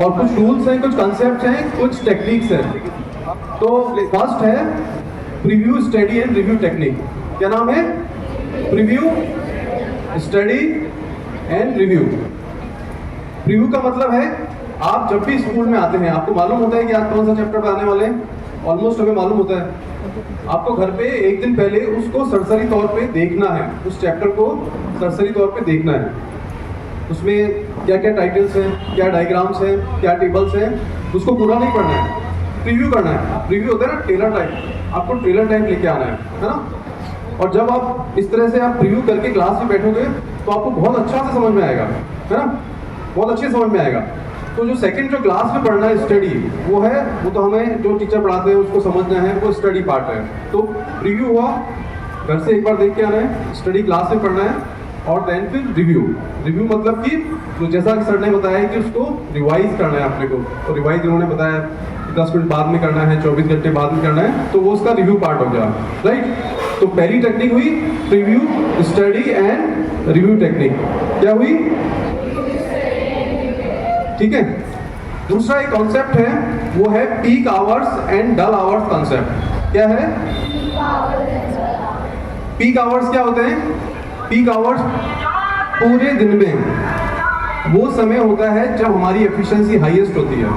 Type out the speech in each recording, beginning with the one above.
और कुछ टूल्स हैं, कुछ कंसेप्ट हैं, कुछ टेक्निक्स हैं। तो फर्स्ट है preview, study and review technique. क्या नाम है? Preview, study and review. Preview का मतलब है आप जब भी स्कूल में आते हैं, आपको मालूम होता है कि आज कौन सा चैप्टर पढ़ाने वाले हैं, ऑलमोस्ट हमें मालूम होता है। आपको घर पे एक दिन पहले उसको सरसरी तौर पे देखना है, उस चैप्टर को सरसरी तौर पे देखना है। उसमें क्या क्या टाइटल्स हैं, क्या डायग्राम्स हैं, क्या टेबल्स हैं, उसको पूरा नहीं पढ़ना है, प्रीव्यू करना है। प्रीव्यू होता है ना ट्रेलर टाइप, आपको ट्रेलर टाइप लेके आना है ना। और जब आप इस तरह से आप प्रीव्यू करके क्लास में बैठोगे तो आपको बहुत अच्छा से समझ में आएगा, है ना, बहुत अच्छे समझ में आएगा। तो जो सेकंड जो क्लास में पढ़ना है स्टडी, वो तो हमें जो टीचर पढ़ाते हैं उसको समझना है, वो स्टडी पार्ट है। तो प्रीव्यू हुआ, घर से एक बार देख के आना है, स्टडी क्लास में पढ़ना है, और देन फिर रिव्यू। रिव्यू मतलब कि तो जैसा कि सर ने बताया कि उसको रिवाइज करना है अपने को, तो रिवाइज उन्होंने बताया 10 मिनट बाद में करना है, 24 घंटे बाद में करना है, तो वो उसका रिव्यू पार्ट हो गया, राइट। तो पहली टेक्निक हुई preview, study and review technique. क्या हुई? ठीक है। दूसरा एक कॉन्सेप्ट है, वो है peak hours and dull hours concept. क्या है? पीक आवर्स क्या होते हैं? पीक आवर्स पूरे दिन में वो समय होता है जब हमारी एफिशिएंसी हाईएस्ट होती है।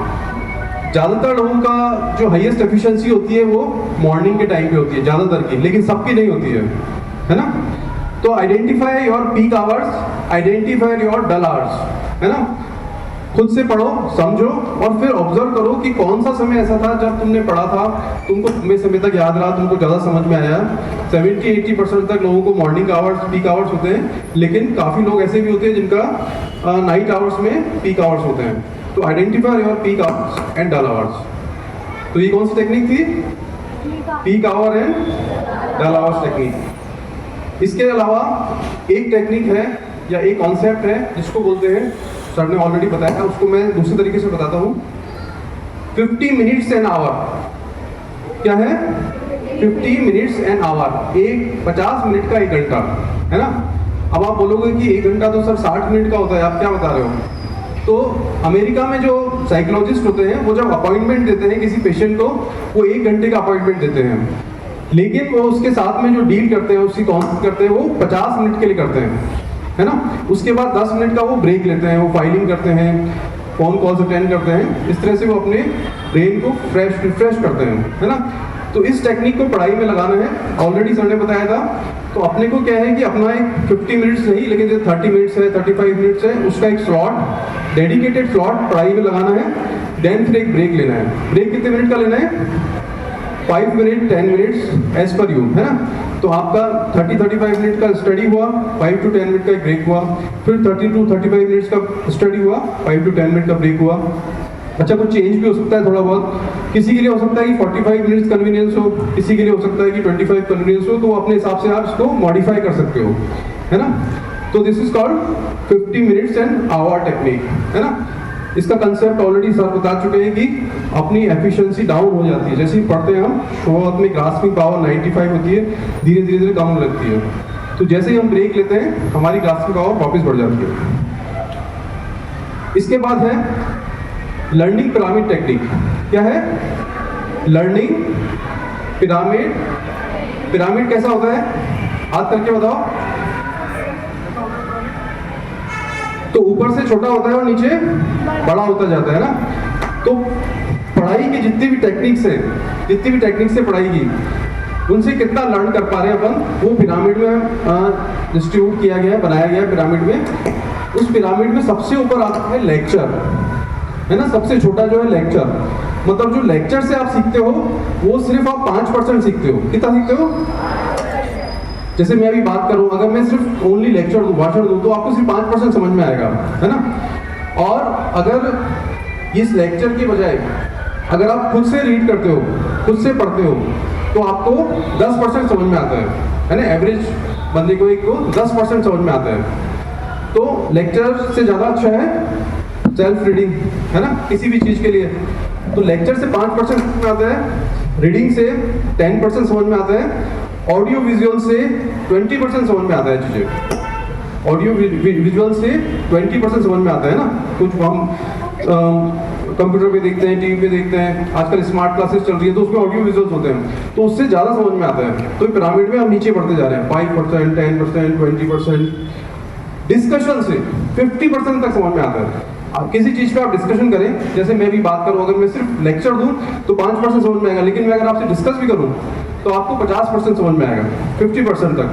ज़्यादातर लोगों का जो हाईएस्ट एफिशिएंसी होती है वो मॉर्निंग के टाइम पे होती है, ज़्यादातर की, लेकिन सबकी नहीं होती है ना। तो identify your peak hours, identify your dull hours, है ना। खुद से पढ़ो, समझो, और फिर ऑब्जर्व करो कि कौन सा समय ऐसा था जब तुमने पढ़ा था, तुमको लंबे समय तक याद रहा, तुमको ज़्यादा समझ में आया। 70-80% तक लोगों को मॉर्निंग आवर्स, पीक आवर्स होते हैं, लेकिन काफ़ी लोग ऐसे भी होते हैं जिनका नाइट आवर्स में पीक आवर्स होते हैं। तो identify your peak hours and dull hours. तो ये कौन सी टेक्निक थी? Peak hour and dull hours technique. इसके अलावा एक टेक्निक है या एक कॉन्सेप्ट है जिसको बोलते हैं, सर ने ऑलरेडी बताया, उसको मैं दूसरे तरीके से बताता हूँ, 50 मिनट्स एन आवर। क्या है? 50 मिनट्स एन आवर, 50 मिनट का 1 घंटा, है ना। अब आप बोलोगे कि 1 घंटा तो सर 60 मिनट का होता है, आप क्या बता रहे हो? तो अमेरिका में जो साइकोलॉजिस्ट होते हैं वो जब अपॉइंटमेंट देते हैं किसी पेशेंट को, वो 1 घंटे का अपॉइंटमेंट देते हैं, लेकिन वो उसके साथ में जो डील करते हैं, उसकी काउंट करते हैं, वो 50 मिनट के लिए करते हैं, है ना। उसके बाद 10 मिनट का वो ब्रेक लेते हैं, वो फाइलिंग करते हैं, फोन कॉल्स अटेंड करते हैं, इस तरह से वो अपने ब्रेन को रिफ्रेश करते हैं, है ना। तो इस टेक्निक को पढ़ाई में लगाना है, ऑलरेडी सर ने बताया था। तो अपने को क्या है कि अपना एक 50 मिनट्स नहीं, लेकिन जो 30 मिनट्स है, 35 मिनट्स है, उसका एक स्लॉट, डेडिकेटेड स्लॉट पढ़ाई में लगाना है। देन फिर एक ब्रेक लेना है। ब्रेक कितने मिनट का लेना है? 5 minute, 10 minutes as per you, है ना। तो आपका 30-35 मिनट का स्टडी हुआ, 5 to 10 मिनट का एक ब्रेक हुआ, फिर 30 to 35 मिनट्स का स्टडी हुआ, 5 to 10 मिनट का ब्रेक हुआ। अच्छा, कुछ चेंज भी हो सकता है थोड़ा बहुत, किसी के लिए हो सकता है कि 45 मिनट्स कन्वीनियंस हो, किसी के लिए हो सकता है कि 25 कन्वीनियंस हो, तो अपने हिसाब से आप इसको मॉडिफाई कर सकते हो, है ना। तो this is called 50 minutes an hour technique, है ना। इसका कंसेप्ट ऑलरेडी सर बता चुके हैं कि अपनी एफिशिएंसी डाउन हो जाती है जैसे ही पढ़ते हैं हम, शुरुआत में ग्रास्पिंग पावर 95 होती है, धीरे धीरे कम होने लगती है। तो जैसे ही हम ब्रेक लेते हैं हमारी ग्रास्पिंग पावर वापस बढ़ जाती है। इसके बाद है लर्निंग पिरामिड टेक्निक। क्या है? Learning pyramid. पिरामिड कैसा होता है? हाथ करके बताओ। तो ऊपर से छोटा होता है और नीचे बड़ा होता जाता है ना। तो पढ़ाई की जितनी भी टेक्निक्स है पढ़ाई की, उनसे कितना लर्न कर पा रहे हैं अपन, वो पिरामिड में डिस्ट्रीब्यूट किया गया है, बनाया गया है पिरामिड में। उस पिरामिड में सबसे ऊपर आता है लेक्चर, है ना। सबसे छोटा जो है लेक्चर, मतलब जो लेक्चर से आप सीखते हो वो सिर्फ आप 5% सीखते हो। कितना सीखते हो? जैसे मैं अभी बात करूं, अगर मैं सिर्फ ओनली लेक्चर दूं, भाषण दूं, तो आपको सिर्फ 5% समझ में आएगा, है ना। और अगर इस लेक्चर के बजाय अगर आप खुद से रीड करते हो, खुद से पढ़ते हो, तो आपको 10% समझ में आता है ना। एवरेज बंदे को एक को 10% समझ में आता है। तो लेक्चर से ज़्यादा अच्छा है सेल्फ रीडिंग, है ना, किसी भी चीज़ के लिए। तो लेक्चर से 5% समझ में आता है, रीडिंग से 10% समझ में आता है, ऑडियो विजुअल से 20% समझ में आता है चीज़ें। ऑडियो विजुअल से 20% समझ में आता है ना। कुछ हम कंप्यूटर पे देखते हैं, टीवी पे देखते हैं, आजकल स्मार्ट क्लासेस चल रही है तो उसमें ऑडियो विजुअल्स होते हैं, तो उससे ज़्यादा समझ में आता है। तो पिरामिड में हम नीचे बढ़ते जा रहे हैं, 5%, 10%, 20%, डिस्कशन से 50% तक समझ में आता है। आप किसी चीज़ पे आप डिस्कशन करें, जैसे मैं भी बात करूँ, अगर मैं सिर्फ लेक्चर दूँ तो 5% समझ में आएगा, लेकिन मैं अगर आपसे डिस्कस भी करूँ तो आपको 50% समझ में आएगा, 50% तक।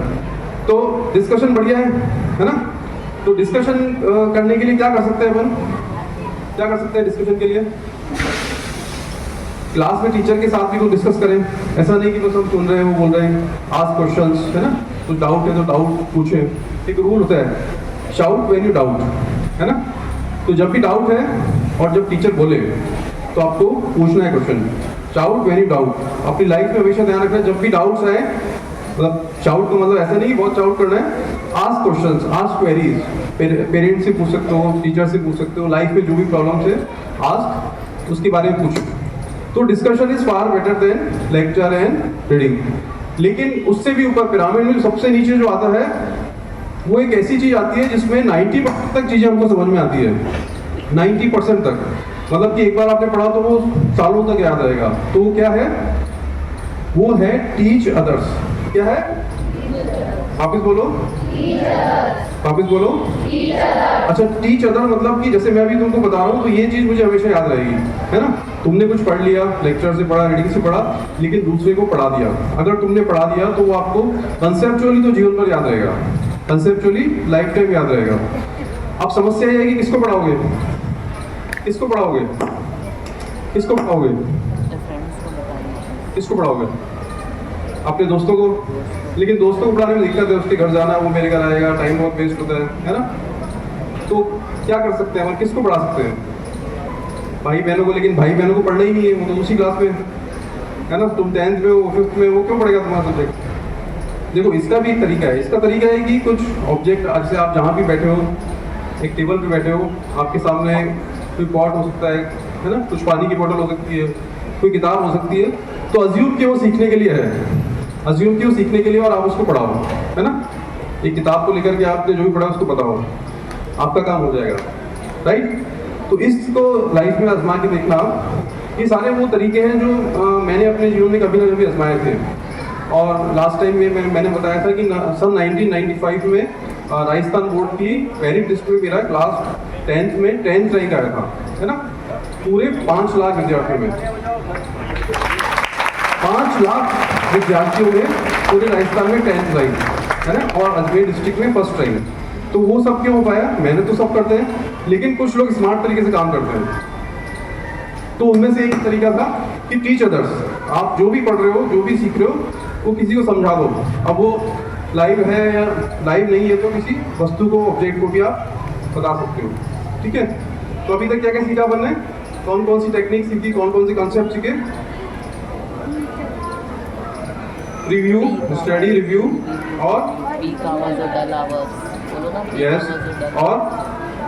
तो डिस्कशन बढ़िया है ना? तो डिस्कशन करने के लिए क्या कर सकते हैं अपन? क्या कर सकते हैं डिस्कशन के लिए? क्लास में टीचर के साथ भी कोई डिस्कस करें, ऐसा नहीं कि बस हम सुन रहे हैं, वो बोल रहे हैं। आस्क क्वेश्चंस, है ना? तो डाउट है तो डाउट पूछें। एक रूल होता है, शाउट व्हेन यू डाउट, है ना? तो जब भी डाउट है और जब टीचर बोले तो आपको पूछना है question. Shout when you doubt. अपनी लाइफ में हमेशा ध्यान रखना है, जब भी डाउट्स आए, मतलब शाउट का मतलब ऐसा नहीं कि बहुत शाउट करना है। Ask questions, ask queries, parents से पूछ सकते हो, टीचर से पूछ सकते हो, लाइफ में जो भी प्रॉब्लम्स है आस्क, उसके बारे में पूछो। तो discussion is far better than lecture and reading. लेकिन उससे भी ऊपर पिरामिड में सबसे नीचे जो आता है वो एक ऐसी चीज आती है जिसमें 90% तक चीजें हमको समझ में आती है, 90% तक। मतलब कि एक बार आपने पढ़ा तो वो सालों तक याद रहेगा। तो वो क्या है? वो है टीच अदर्स। क्या है? वापिस बोलो, वापिस बोलो। अच्छा, टीच अदर मतलब कि जैसे मैं भी तुमको बता रहा हूँ तो ये चीज मुझे हमेशा याद रहेगी, है ना? तुमने कुछ पढ़ लिया, लेक्चर से पढ़ा, रीडिंग से पढ़ा, लेकिन दूसरे को पढ़ा दिया। अगर तुमने पढ़ा दिया तो वो आपको कंसेप्चुअली तो जीवन भर याद रहेगा, कंसेप्चुअली लाइफ टाइम याद रहेगा। अब समस्या ये है कि किसको पढ़ाओगे, किसको पढ़ाओगे, किसको पढ़ाओगे, किसको पढ़ाओगे? अपने दोस्तों को। लेकिन दोस्तों को पढ़ाने में दिक्कत है, उसके घर जाना, वो मेरे घर आएगा, टाइम बहुत वेस्ट होता है ना? तो क्या कर सकते हैं हम, किसको पढ़ा सकते हैं? भाई बहनों को। लेकिन भाई बहनों को पढ़ना ही नहीं है, वो तो उसी क्लास में है ना? तुम 10th में हो, 5th में, वो क्यों पढ़ेगा तुम्हारा सब्जेक्ट? देखो, इसका भी एक तरीका है। इसका तरीका है कि कुछ ऑब्जेक्ट, जैसे आप जहाँ भी बैठे हो, एक टेबल पे बैठे हो, आपके सामने कोई पॉट हो सकता है ना? कुछ पानी की बोतल हो सकती है, कोई किताब हो सकती है। तो अज्यूम कि वो सीखने के लिए है, अज्यूम कि वो सीखने के लिए, और आप उसको पढ़ाओ, है ना? एक किताब को लेकर के आपने जो भी पढ़ा उसको बताओ, आपका काम हो जाएगा, राइट? तो इसको लाइफ में आजमा के देखना। ये सारे वो तरीके हैं जो मैंने अपने जीवन में कभी ना कभी आजमाए थे। और लास्ट टाइम में मैंने बताया था कि सन 1995 में राजस्थान बोर्ड की मेरिट लिस्ट में मेरा क्लास 10th में 10th रैंक आया था, है ना? पूरे 5 लाख विद्यार्थियों में, 5 लाख विद्यार्थियों में पूरे राजस्थान में 10th रैंक, है ना? और अजमेर डिस्ट्रिक्ट में 1st रैंक। तो वो सब क्यों हो पाया? मेहनत तो सब करते हैं, लेकिन कुछ लोग स्मार्ट तरीके से काम करते हैं। तो उनमें से एक तरीका था कि टीच अदर्स। आप जो भी पढ़ रहे हो, जो भी सीख रहे हो, वो किसी को समझा दो। अब वो लाइव है या लाइव नहीं है, तो किसी वस्तु को, ऑब्जेक्ट को भी आप बता सकते हो, ठीक है? तो अभी तक क्या क्या सीखा अपन ने? कौन कौन सी टेक्निक सीखी, कौन कौन सी कॉन्सेप्ट सीखे? रिव्यू, स्टडी रिव्यू, और यस, और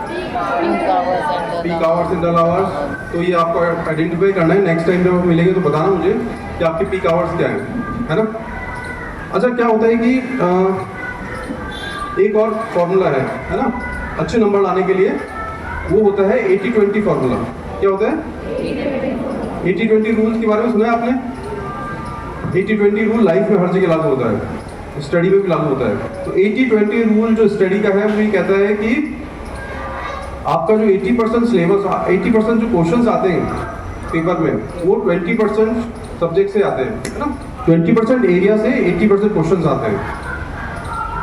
peak hours and dull hours. तो ये आपको आइडेंटिफाई करना है। नेक्स्ट टाइम जब आप मिलेंगे तो बताना मुझे कि आपके पीक आवर्स क्या है ना? अच्छा, क्या होता है कि एक और फॉर्मूला है ना, अच्छे नंबर लाने के लिए, वो होता है 80-20 फॉर्मूला। क्या होता है? 80-20 रूल्स के बारे में सुना है आपने? 80-20 रूल लाइफ में हर जगह लागू होता है, स्टडी में भी लागू होता है। तो 80-20 रूल जो स्टडी का है वो ये कहता है कि आपका जो 80% सिलेबस, 80% जो क्वेश्चंस आते हैं पेपर में, वो 20% सब्जेक्ट से आते हैं, है ना? 20% एरिया से 80% क्वेश्चंस आते हैं।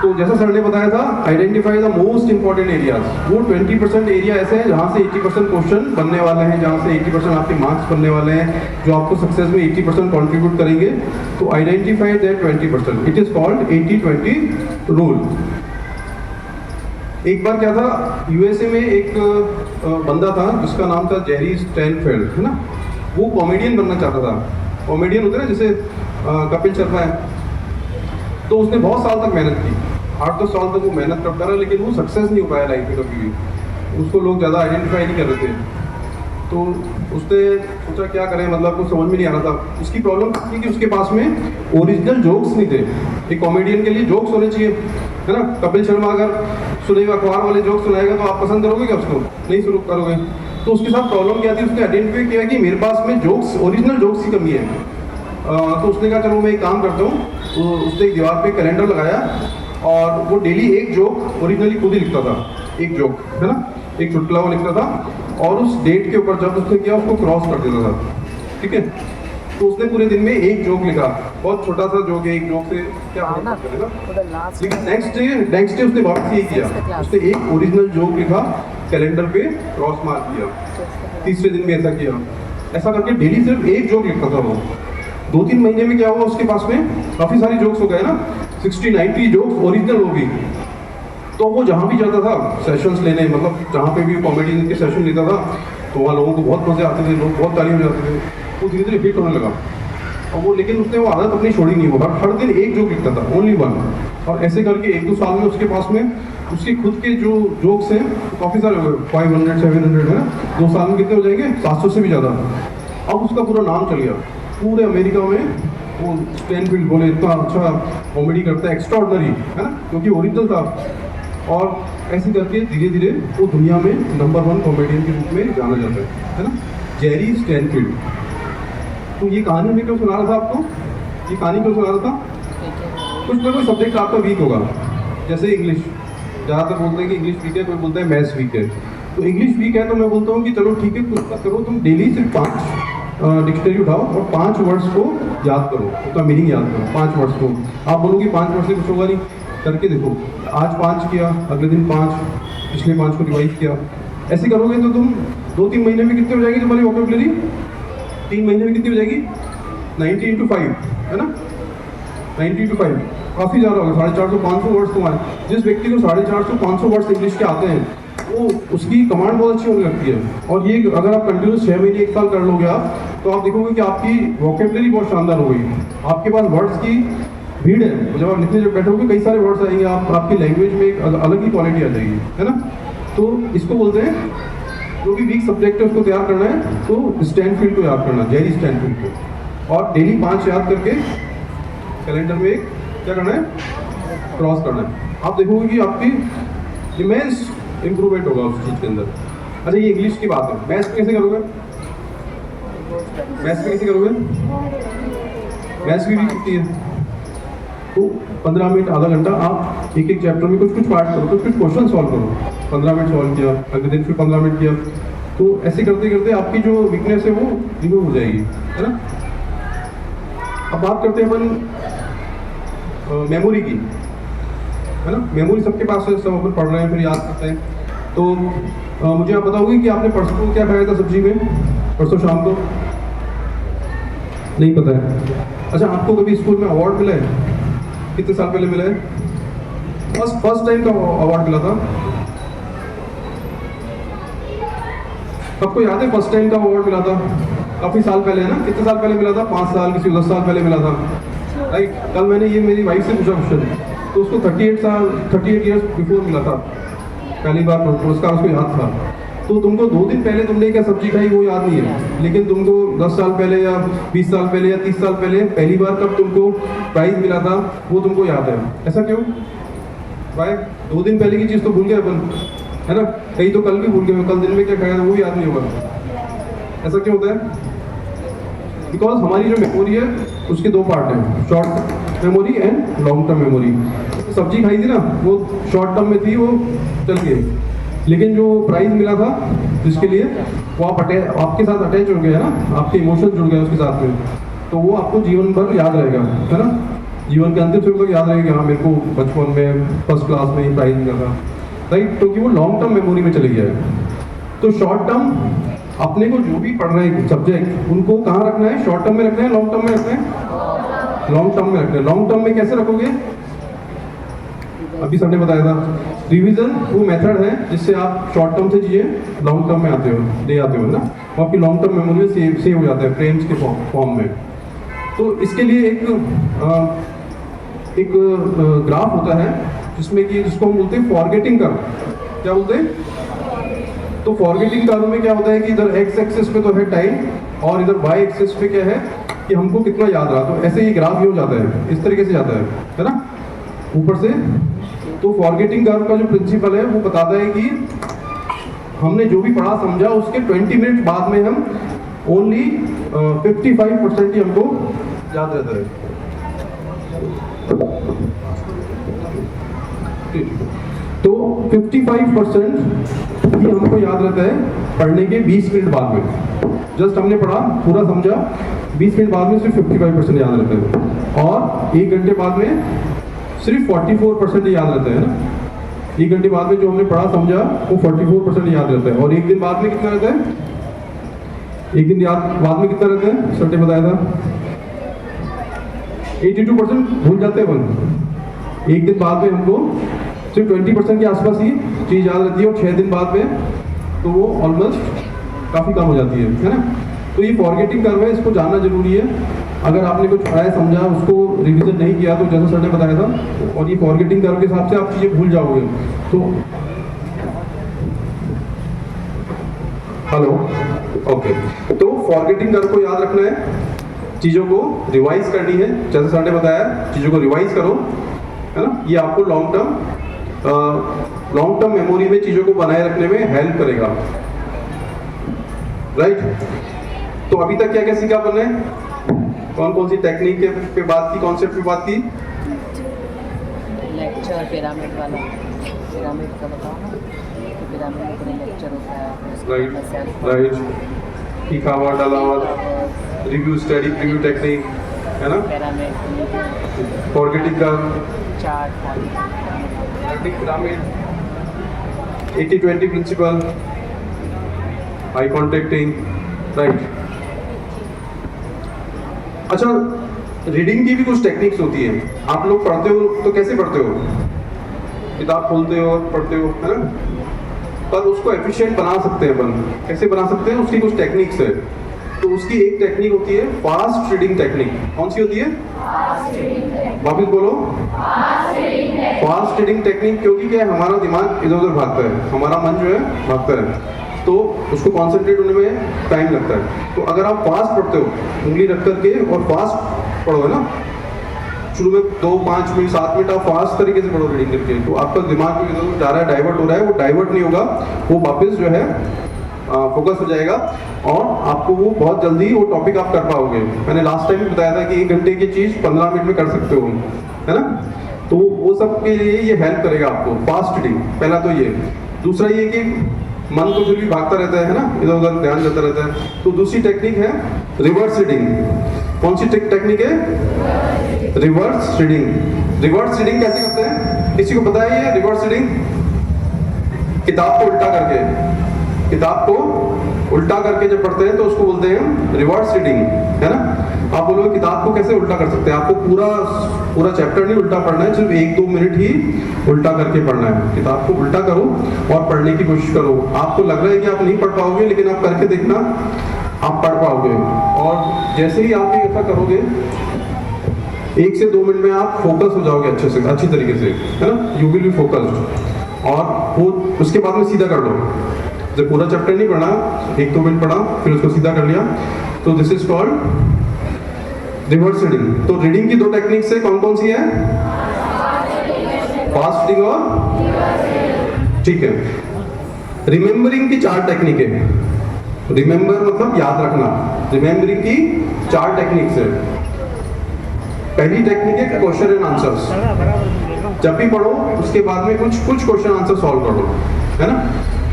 तो जैसा सर ने बताया था, identify the most important areas. वो 20% एरिया ऐसे हैं जहाँ से 80% क्वेश्चन बनने वाले हैं, जहाँ से 80% आपके मार्क्स बनने वाले हैं, जो आपको सक्सेस में 80% कंट्रीब्यूट करेंगे। तो identify that 20%, it is called 80-20 rule. एक बार क्या था, यूएसए में एक बंदा था जिसका नाम था जेरी स्टैनफेल्ड, है ना? वो कॉमेडियन बनना चाहता था। कॉमेडियन होते हैं ना, जैसे कपिल शर्मा है। तो उसने बहुत साल तक मेहनत की, 8-10 साल तक वो मेहनत करता रहा, लेकिन वो सक्सेस नहीं हो पाया लाइफ में कभी भी। उसको लोग ज़्यादा आइडेंटिफाई नहीं कर रहे थे। तो उसने सोचा क्या करें, मतलब कुछ समझ में नहीं आ रहा था। उसकी प्रॉब्लम थी कि उसके पास में ओरिजिनल जोक्स नहीं थे। एक कॉमेडियन के लिए जोक्स होने चाहिए, है ना? कपिल शर्मा अगर सुने अखबार वाले जोक्स सुनाएगा तो आप पसंद करोगे क्या उसको? नहीं शुरू करोगे। तो उसके साथ प्रॉब्लम क्या थी, उसने आइडेंटिफाई किया कि मेरे पास में जोक्स, ओरिजिनल जोक्स की कमी है। तो उसने कहा चलो मैं एक काम करता हूँ, तो उसने एक दीवार पे कैलेंडर लगाया और वो डेली एक जोक ओरिजिनली खुद ही लिखता था, एक जोक है ना, एक चुटकुला वो लिखता था और उस डेट के ऊपर जब उसने किया उसको क्रॉस कर देता था, ठीक है। तो उसने पूरे दिन में एक जोक लिखा, बहुत छोटा सा जोक है, एक जोक से क्या होना है। लेकिन नेक्स्ट डे उसने वापस ये किया, उसने एक ओरिजिनल जोक लिखा, कैलेंडर पे क्रॉस मार्क किया, तीसरे दिन में ऐसा किया, ऐसा करके डेली सिर्फ एक जोक लिखता था वो। 2-3 महीने में क्या हुआ, उसके पास में काफ़ी सारी जोक्स हो गए ना, 60-90 जोक्स ओरिजिनल हो गई। तो वो जहाँ भी जाता था सेशंस लेने, मतलब जहाँ पे भी कॉमेडी के सेशन लेता था, तो वहाँ लोगों को बहुत मजे आते थे, लोग बहुत तारीफ जाते थे, वो धीरे धीरे हिट होने लगा। और वो, लेकिन उसने वो आदत अपनी छोड़ी नहीं, वो हर दिन एक जोक लिखता था, ओनली वन। और ऐसे करके 1-2 साल में उसके पास में उसके खुद के जो जोक्स हैं तो काफ़ी सारे हो गए, 500-700 है ना, 2 साल में कितने हो जाएंगे, 700 से भी ज़्यादा। अब उसका पूरा नाम चल गया पूरे अमेरिका में, वो स्टैनफील्ड बोले इतना अच्छा कॉमेडी करता है, एक्स्ट्राऑर्डिनरी है ना, क्योंकि ओरिजिनल था। और ऐसे करके धीरे धीरे वो दुनिया में नंबर 1 कॉमेडियन के रूप में जाना जाता है ना, जेरी स्टैनफील्ड। तो ये कहानी मैं क्यों सुना रहा था आपको, ये कहानी क्यों सुना रहा था, कुछ ना कोई सब्जेक्ट आपका वीक होगा, जैसे इंग्लिश, ज़्यादातर बोलते हैं कि इंग्लिश वीक है, कोई बोलता है मैथ्स वीक है। तो इंग्लिश वीक है तो मैं बोलता हूँ कि चलो ठीक है, कुछ मत करो, तुम डेली सिर्फ 5 डिक्शनरी उठाओ और 5 वर्ड्स को याद करो, उसका मीनिंग याद करो 5 वर्ड्स को। आप बोलोगे 5 वर्ड से कुछ होगा नहीं, करके देखो, आज 5 किया, अगले दिन 5, पिछले 5 को रिवाइज किया, ऐसे करोगे तो तुम 2-3 महीने में कितने हो जाएगी तुम्हारी वोकैबुलरी, 3 महीने में कितनी हो जाएगी, 90 into 5 है ना, 90 into 5 काफ़ी ज़्यादा होगा, 450-500 वर्ड्स तुम्हारे। जिस व्यक्ति को 450-500 वर्ड्स इंग्लिश के आते हैं, वो उसकी कमांड बहुत अच्छी होने लगती है। और ये अगर आप कंटिन्यूस 6 महीने 1 साल कर लोगे आप, तो आप देखोगे कि आपकी वोकैबुलरी बहुत शानदार हो गई, आपके पास वर्ड्स की भीड़ है। जब आप लिखने जब बैठोगे कई सारे वर्ड्स आएंगे, आपकी लैंग्वेज में एक अलग ही क्वालिटी आ जाएगी, है ना। तो इसको बोलते हैं, जो भी वीक सब्जेक्ट है उसको तैयार करना है तो स्टैनफील्ड को याद करना, जेरी स्टैनफील्ड को, और डेली 5 याद करके कैलेंडर में एक क्या करना है, क्रॉस करना है। आप देखोगे कि आपकी इमेंस इंप्रूवमेंट होगा उस चीज़ के अंदर। अच्छा, ये इंग्लिश की बात है, मैथ्स कैसे करोगे, मैथ्स कैसे करोगे, मैथ्स भी कितनी है, तो 15 मिनट आधा घंटा आप एक चैप्टर में कुछ पार्ट करो, कुछ क्वेश्चन सॉल्व करो, 15 मिनट सॉल्व किया, अगले दिन फिर 15 मिनट किया, तो ऐसे करते करते आपकी जो वीकनेस है वो रिमूव हो जाएगी, है ना। अब बात करते हैं अपन मेमोरी की, है ना। मेमोरी सबके पास है, सब अपन पढ़ रहे हैं फिर याद करते हैं। तो मुझे आप बताओगे कि आपने परसों को क्या खाया था सब्जी में, परसों शाम को, नहीं पता है। अच्छा, आपको कभी स्कूल में अवार्ड मिला है, कितने साल पहले मिला है, फर्स्ट टाइम का अवार्ड मिला था, सबको याद है फर्स्ट टाइम का अवार्ड मिला था, काफी साल पहले है ना, कितने साल पहले मिला था, 5 साल, किसी 10 साल पहले मिला था, राइट। कल मैंने ये मेरी वाइफ से पूछा क्वेश्चन, तो उसको 38 ईयर्स बिफोर मिला था पहली बार पुरस्कार, उसको याद था। तो तुमको 2 दिन पहले तुमने क्या सब्जी खाई वो याद नहीं है, लेकिन तुमको 10 साल पहले या 20 साल पहले या 30 साल पहले पहली बार कब तुमको प्राइज मिला था वो तुमको याद है। ऐसा क्यों भाई, 2 दिन पहले की चीज़ तो भूल गए अपन, है ना, कहीं तो कल भी भूल गए, कल दिन में क्या खाया था वो याद नहीं होगा, ऐसा क्यों होता है, बिकॉज हमारी जो मेमोरी है उसके 2 पार्ट हैं, short memory and long term memory. सब्जी खाई थी ना वो शॉर्ट टर्म में थी, वो चल गई, लेकिन जो प्राइज मिला था जिसके लिए वो आपके साथ अटैच हो गया है ना, आपके इमोशन जुड़ गए उसके साथ में, तो वो आपको जीवन भर याद रहेगा, है ना, जीवन के अंतिम समय तक याद रहेगा, हाँ मेरे को बचपन में फर्स्ट क्लास में ही प्राइज मिला था, राइट, क्योंकि वो लॉन्ग टर्म मेमोरी में चले गया है। तो शॉर्ट टर्म अपने को जो भी पढ़ रहे हैं सब्जेक्ट, उनको कहाँ रखना है, शॉर्ट टर्म में रखना है, लॉन्ग टर्म में रखना है, लॉन्ग टर्म में रखना है। लॉन्ग टर्म में कैसे रखोगे, अभी सर ने बताया था, रिवीजन वो मेथड है जिससे आप शॉर्ट टर्म से चीजें लॉन्ग टर्म में आते हो, ले आते हो ना, वो आपकी लॉन्ग टर्म मेमोरी में सेव हो जाता है फ्रेम्स के फॉर्म में। तो इसके लिए एक ग्राफ होता है जिसमें कि जिसको हम बोलते हैं फॉरगेटिंग कर्व। क्या बोलते हैं, तो फॉरगेटिंग कर्व में क्या होता है कि इधर एक्स एक्सिस पे तो है टाइम और इधर वाई एक्सिस पे क्या है कि हमको कितना याद रहा। तो ऐसे ही ग्राफ ये हो जाता है, इस तरीके से जाता है ना, ऊपर से। तो फॉरगेटिंग कर्व का जो प्रिंसिपल है वो बताता है कि हमने जो भी पढ़ा समझा उसके 20 मिनट बाद में हम ओनली 55% ही हमको याद रहता है। तो 55% ही हमको याद रहता है पढ़ने के 20 मिनट बाद में। जस्ट हमने पढ़ा, पूरा समझा, 20 मिनट बाद में सिर्फ 55% याद रहता है, और 1 घंटे बाद में सिर्फ 44% याद रहता है ना। 1 घंटे बाद में जो हमने पढ़ा समझा वो 44% याद रहता है, और 1 दिन बाद में कितना रहता है? 1 दिन बाद में कितना रहता है? सर ने बताया था 82% भूल जाते हैं अपन। 1 दिन बाद में हमको सिर्फ 20% के आसपास ही चीज़ याद रहती है, और 6 दिन बाद में तो वो ऑलमोस्ट काफ़ी कम हो जाती है ना। तो ये फॉरगेटिंग कर्व है, इसको जानना जरूरी है। अगर आपने कुछ पढ़ाया समझा, उसको रिवीजन नहीं किया, तो जैसा सर ने बताया था, और ये फॉरगेटिंग कर्व के हिसाब से आप चीज़ें भूल जाओगे। तो हेलो, ओके, तो फॉरगेटिंग कर्व को याद रखना है, चीज़ों को रिवाइज करनी है। जैसे सर ने बताया, चीज़ों को रिवाइज करो, है ना। ये आपको लॉन्ग टर्म मेमोरी में चीज़ों को बनाए रखने में हेल्प करेगा, राइट। तो अभी तक क्या क्या सीखा आपने? कौन कौन सी टेक्निक पे बात की, कॉन्सेप्ट पे बात की? लेक्चर पिरामिड वाला, पिरामिड का बताओ ना, कि पिरामिड में कितने लेक्चर होता है। राइट, सीखा हुआ, डाला हुआ, रिव्यू, स्टडी, प्रीव्यू टेक्निक, है ना। पिरामिड, फॉरगेटिंग का चार्ट, पिरामिड, 80-20 प्रिंसिपल, आई कॉन्टेक्टिंग, राइट। अच्छा, रीडिंग की भी कुछ टेक्निक्स होती है। आप लोग पढ़ते हो तो कैसे पढ़ते हो? किताब खोलते हो, पढ़ते हो, है ना। पर उसको एफिशिएंट बना सकते हैं अपन। कैसे बना सकते हैं? उसकी कुछ टेक्निक्स है। तो उसकी एक टेक्निक होती है फास्ट रीडिंग टेक्निक। कौन सी होती है? वापिस बोलो, फास्ट रीडिंग टेक्निक। क्योंकि क्या है, हमारा दिमाग इधर उधर भागता है, हमारा मन जो है भागता है, तो उसको कॉन्सेंट्रेट होने में टाइम लगता है। तो अगर आप फास्ट पढ़ते हो, उंगली रख करके और फास्ट पढ़ो, है ना, शुरू में 2, 5 मिनट, 7 मिनट आप फास्ट तरीके से पढ़ो रीडिंग करके, तो आपका दिमाग जो इधर जा रहा है, डाइवर्ट हो रहा है, वो डाइवर्ट नहीं होगा, वो वापस जो है फोकस हो जाएगा, और आपको वो बहुत जल्दी वो टॉपिक आप कर पाओगे। मैंने लास्ट टाइम भी बताया था कि 1 घंटे की चीज़ 15 मिनट में कर सकते हो, है ना। तो वो सब के लिए ये हेल्प करेगा आपको, फास्ट रीडिंग। पहला तो ये। दूसरा ये कि मन तो फिर भी भागता रहता है ना, इधर उधर ध्यान जाता रहता है, तो दूसरी टेक्निक है रिवर्स रीडिंग। कौन सी टेक्निक है? Reverse reading. रिवर्स रीडिंग कैसे करते हैं? किसी को पता है ये रिवर्स रीडिंग? किताब को उल्टा करके, किताब को उल्टा करके जब पढ़ते हैं तो उसको बोलते हैं रिवर्स रीडिंग, है ना। आप बोलोगे किताब को कैसे उल्टा कर सकते हैं? आपको पूरा चैप्टर नहीं उल्टा पढ़ना है, सिर्फ 1-2 मिनट ही उल्टा करके पढ़ना है। किताब को उल्टा करो और पढ़ने की कोशिश करो। आपको लग रहा है कि आप नहीं पढ़ पाओगे, लेकिन आप करके देखना, आप पढ़ पाओगे। और जैसे ही आप ऐसा करोगे, 1 से 2 मिनट में आप फोकस हो जाओगे अच्छी तरीके से, है ना। You will be focused. और वो उसके बाद में सीधा कर लो। जब पूरा चैप्टर नहीं पढ़ना, 1-2 मिनट पढ़ा, फिर उसको सीधा कर लिया, तो this is called reverse reading. तो रीडिंग की 2 टेक्निक्स है, कौन कौन सी है? फास्ट रीडिंग और, ठीक है। रिमेंबरिंग की 4 टेक्निक है। रिमेंबर मतलब याद रखना। रिमेंबरिंग की 4 टेक्निक्स है। पहली टेक्निक है क्वेश्चन एंड आंसर्स। जब भी पढ़ो उसके बाद में कुछ क्वेश्चन आंसर सॉल्व कर लो, है ना।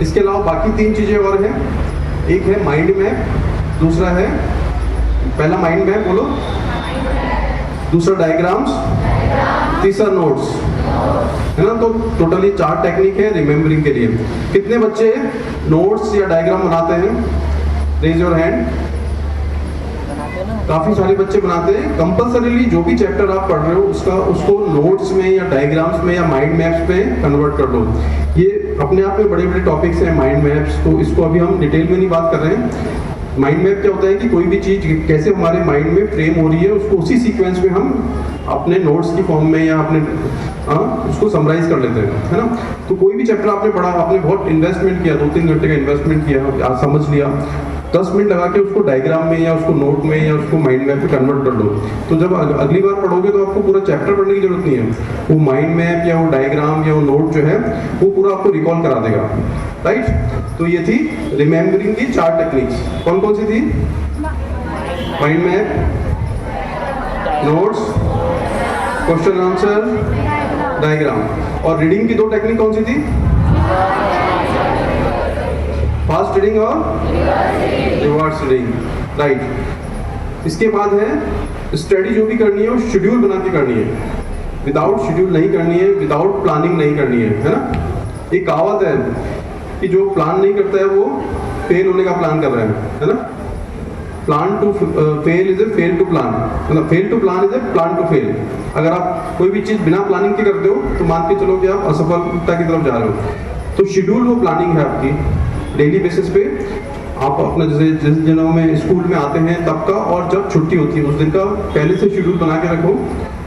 इसके अलावा बाकी 3 चीजें और हैं। एक है माइंड मैप, दूसरा है, पहला माइंड मैप बोलो, दूसरा डायग्राम्स, तीसरा नोट्स, है ना। तो टोटली 4 टेक्निक है रिमेंबरिंग के लिए। कितने बच्चे नोट्स या डायग्राम बनाते हैं? Raise your hand. काफी सारे बच्चे बनाते हैं। कंपल्सरीली जो भी चैप्टर आप पढ़ रहे हो उसको नोट्स में या डायग्राम्स में या माइंड मैप्स पे कन्वर्ट कर लो। ये अपने आप में बड़े बड़े टॉपिक्स हैं माइंड मैप्स, तो इसको अभी हम डिटेल में नहीं बात कर रहे हैं। माइंड मैप क्या होता है कि कोई भी चीज़ कैसे हमारे माइंड में फ्रेम हो रही है, उसको उसी सीक्वेंस में हम अपने नोट्स की फॉर्म में या अपने उसको समराइज कर लेते हैं, है ना। तो कोई भी चैप्टर आपने पढ़ा, आपने बहुत इन्वेस्टमेंट किया, 2-3 घंटे का इन्वेस्टमेंट किया, आज समझ लिया, 10 मिनट लगा के उसको डायग्राम में या उसको नोट में या उसको माइंड मैप में कन्वर्ट कर लो। तो जब अगली बार पढ़ोगे तो आपको पूरा चैप्टर पढ़ने की जरूरत नहीं है। वो माइंड मैप या वो डायग्राम या वो नोट जो है वो पूरा आपको रिकॉल करा देगा। राइट। तो ये थी रिमेम्बरिंग की 4 टेक्निक्स। कौन कौन सी थी? Mind map, notes, question answer, diagram. और रीडिंग की 2 टेक्निक कौन सी थी? फास्ट रीडिंग और रिवर्स रीडिंग, राइट। इसके बाद है स्टडी जो भी करनी है वो शेड्यूल बना के करनी है, विदाउट शेड्यूल नहीं करनी है, विदाउट प्लानिंग नहीं करनी है ना। एक कहावत है कि जो प्लान नहीं करता है वो फेल होने का प्लान कर रहा है ना। Plan to fail is a fail to plan, मतलब fail to plan is a plan to fail. अगर आप कोई भी चीज़ बिना प्लानिंग के करते हो तो मान के चलो कि आप असफलता की तरफ जा रहे हो। तो शेड्यूल वो प्लानिंग है आपकी, डेली बेसिस पे आप अपना जैसे जिस दिनों में स्कूल में आते हैं तब का, और जब छुट्टी होती है उस दिन का पहले से शेड्यूल बना के रखो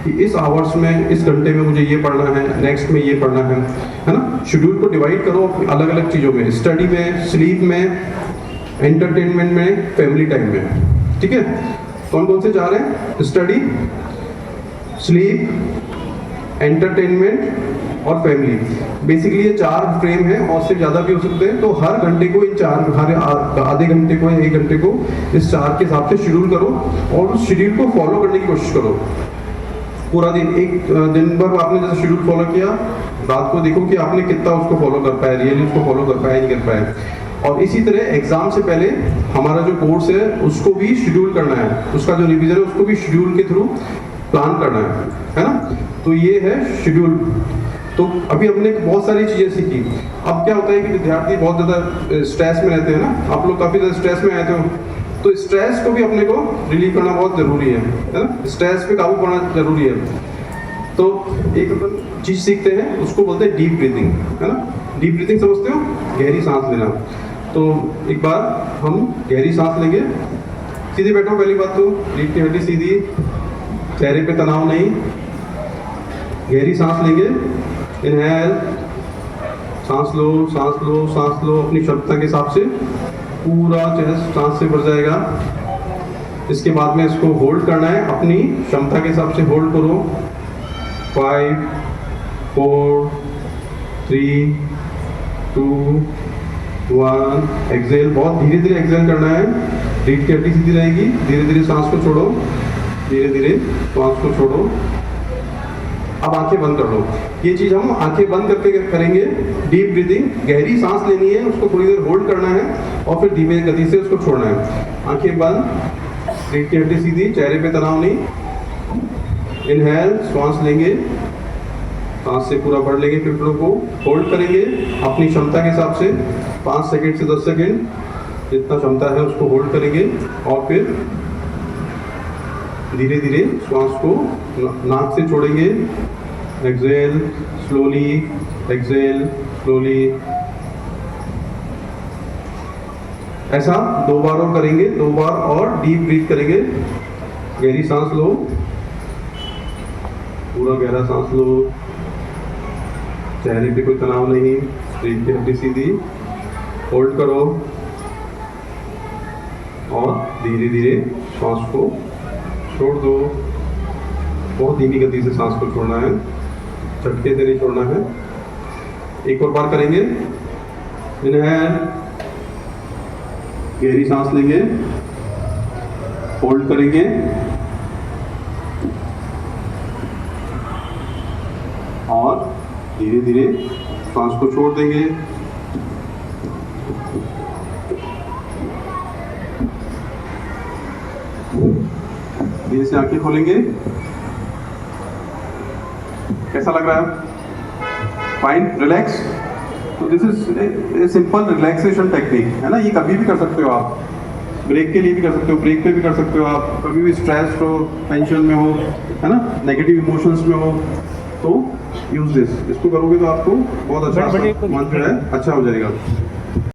कि इस आवर्स में, इस घंटे में मुझे ये पढ़ना है, नेक्स्ट में ये पढ़ना है ना। शेड्यूल को डिवाइड करो अलग अलग चीज़ों में, स्टडी में, स्लीप में, एंटरटेनमेंट में, फैमिली टाइम में, ठीक है। कौन कौन से जा रहे हैं? स्टडी, स्लीप, एंटरटेनमेंट और फैमिली। बेसिकली ये 4 फ्रेम है और से ज़्यादा भी हो सकते हैं। तो हर घंटे को इन 4, हर आधे घंटे को या 1 घंटे को इस 4 के हिसाब से शेड्यूल करो और उस शेड्यूल को फॉलो करने की कोशिश करो पूरा दिन। एक दिन भर आपने जैसे शेड्यूल फॉलो किया, रात को देखो कि आपने कितना उसको फॉलो कर पाया, रियली उसको फॉलो कर पाया नहीं कर पाया। और इसी तरह एग्जाम से पहले हमारा जो कोर्स है उसको भी शेड्यूल करना है, उसका जो रिवीजन है उसको भी शेड्यूल के थ्रू प्लान करना है ना। तो ये है शेड्यूल। तो अभी हमने बहुत सारी चीज़ें सीखी। अब क्या होता है कि विद्यार्थी बहुत ज़्यादा स्ट्रेस में रहते हैं ना, आप लोग काफ़ी ज़्यादा स्ट्रेस में आए थे, तो स्ट्रेस को भी अपने को रिलीव करना बहुत ज़रूरी है ना। स्ट्रेस पे काबू पाना ज़रूरी है। तो एक अपन चीज़ सीखते हैं उसको बोलते हैं डीप ब्रीथिंग, है ना। डीप ब्रीथिंग समझते हो? गहरी सांस लेना। तो एक बार हम गहरी सांस लेंगे, सीधे बैठो। पहली बात तो रीढ़ की हड्डी सीधी, चेहरे पे तनाव नहीं। गहरी सांस लेंगे, इनहेल, सांस लो, सांस लो, सांस लो, अपनी क्षमता के हिसाब से पूरा चेस्ट सांस से भर जाएगा। इसके बाद में इसको होल्ड करना है, अपनी क्षमता के हिसाब से होल्ड करो। 5 4 3 2 1 एक्सेल। बहुत धीरे धीरे एक्सेल करना है, रीढ़ की हड्डी सीधी रहेगी। धीरे धीरे सांस को छोड़ो, धीरे धीरे सांस को छोड़ो। अब आंखें बंद कर लो। ये चीज़ हम आंखें बंद करके करेंगे। डीप ब्रीदिंग, गहरी सांस लेनी है, उसको थोड़ी देर होल्ड करना है और फिर धीमे गति से उसको छोड़ना है। आंखें बंद, रीढ़ की हड्डी सीधी, चेहरे पे तनाव नहीं। इनहेल, श्वास लेंगे, सांस से पूरा भर लेंगे, फेफड़ों को होल्ड करेंगे अपनी क्षमता के हिसाब से 5 सेकेंड से 10 सेकेंड, जितना क्षमता है उसको होल्ड करेंगे और फिर धीरे धीरे श्वास को नाक से छोड़ेंगे। Exhale slowly, exhale slowly. ऐसा 2 बार और करेंगे, 2 बार और डीप ब्रीथ करेंगे। गहरी सांस लो, पूरा गहरा सांस लो, चेहरे पे कोई तनाव नहीं, रीढ़ की हड्डी सीधी, होल्ड करो और धीरे धीरे श्वास को छोड़ दो। बहुत धीमी गति से सांस को छोड़ना है, झटके से नहीं छोड़ना है। एक और बार करेंगे। इनहेल, गहरी सांस लेंगे, होल्ड करेंगे और धीरे धीरे सांस को छोड़ देंगे। धीरे से आंखें खोलेंगे। कैसा लग रहा है? Fine, relax. तो this is simple relaxation technique, है ना। ये कभी भी कर सकते हो आप, ब्रेक के लिए भी कर सकते हो, ब्रेक पे भी कर सकते हो आप, कभी भी स्ट्रेस हो, टेंशन में हो, है ना, नेगेटिव इमोशंस में हो, तो यूज दिस। इसको करोगे तो आपको बहुत अच्छा मन जो है अच्छा हो जाएगा।